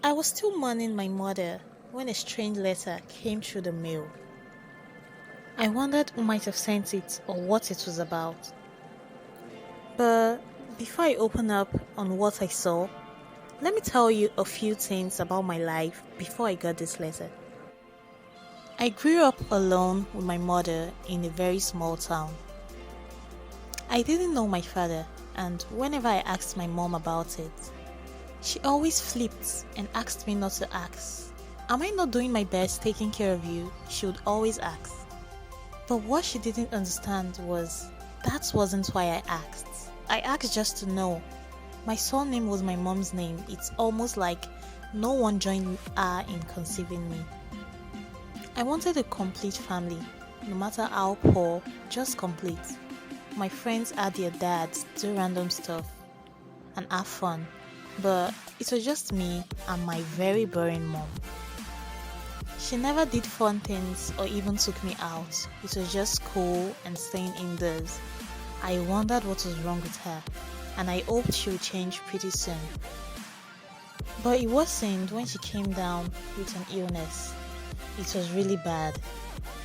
I was still mourning my mother when a strange letter came through the mail. I wondered who might have sent it or what it was about. But before I open up on what I saw, let me tell you a few things about my life before I got this letter. I grew up alone with my mother in a very small town. I didn't know my father, and whenever I asked my mom about it, she always flipped and asked me not to ask. Am I not doing my best taking care of you? She would always ask. But what she didn't understand was that wasn't why I asked. I asked just to know. My surname was my mom's name. It's almost like no one joined her in conceiving me. I wanted a complete family, no matter how poor, just complete. My friends had their dads do random stuff and have fun, but it was just me and my very boring mom. She never did fun things or even took me out. It was just school and staying indoors. I wondered what was wrong with her, and I hoped she would change pretty soon. But it wasn't when she came down with an illness. It was really bad.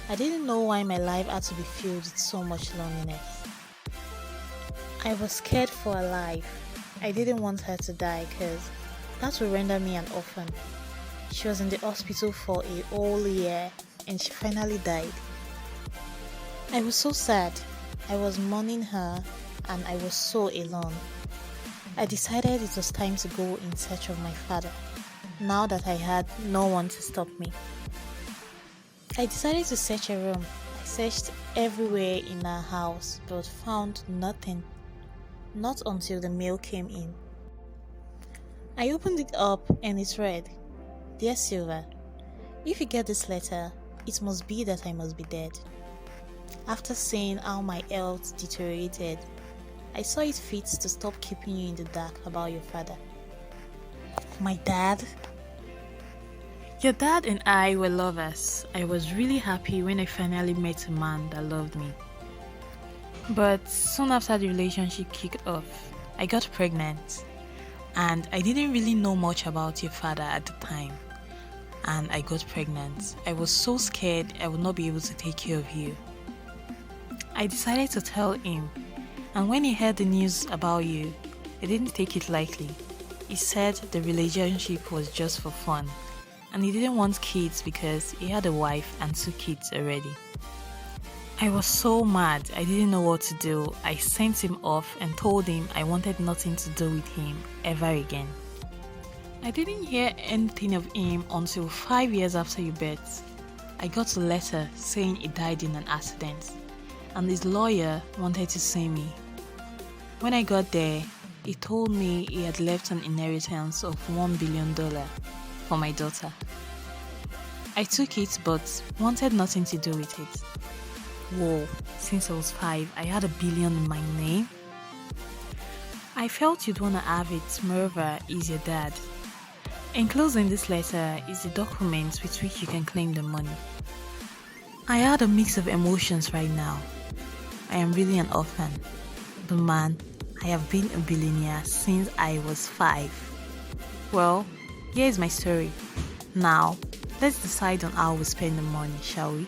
I didn't know why my life had to be filled with so much loneliness. I was scared for her life. I didn't want her to die because that would render me an orphan. She was in the hospital for a whole year and she finally died. I was so sad. I was mourning her and I was so alone. I decided it was time to go in search of my father, now that I had no one to stop me. I decided to search a room. I searched everywhere in our house but found nothing. Not until the mail came in. I opened it up and it read, "Dear Silver, if you get this letter, it must be that I must be dead. After seeing how my health deteriorated, I saw it fit to stop keeping you in the dark about your father." My dad? Your dad and I were lovers. I was really happy when I finally met a man that loved me. But soon after the relationship kicked off, I got pregnant. And I didn't really know much about your father at the time. And I got pregnant. I was so scared I would not be able to take care of you. I decided to tell him. And when he heard the news about you, he didn't take it lightly. He said the relationship was just for fun. And he didn't want kids because he had a wife and 2 kids already. I was so mad, I didn't know what to do. I sent him off and told him I wanted nothing to do with him ever again. I didn't hear anything of him until 5 years after your birth. I got a letter saying he died in an accident and his lawyer wanted to sue me. When I got there, he told me he had left an inheritance of $1 billion for my daughter. I took it but wanted nothing to do with it. Whoa, since I was 5, I had $1 billion in my name? I felt you'd wanna have it, moreover, he's your dad. Enclosed in this letter is the document with which you can claim the money. I had a mix of emotions right now. I am really an orphan. But man, I have been a billionaire since I was 5. Well, here's my story. Now, let's decide on how we spend the money, shall we?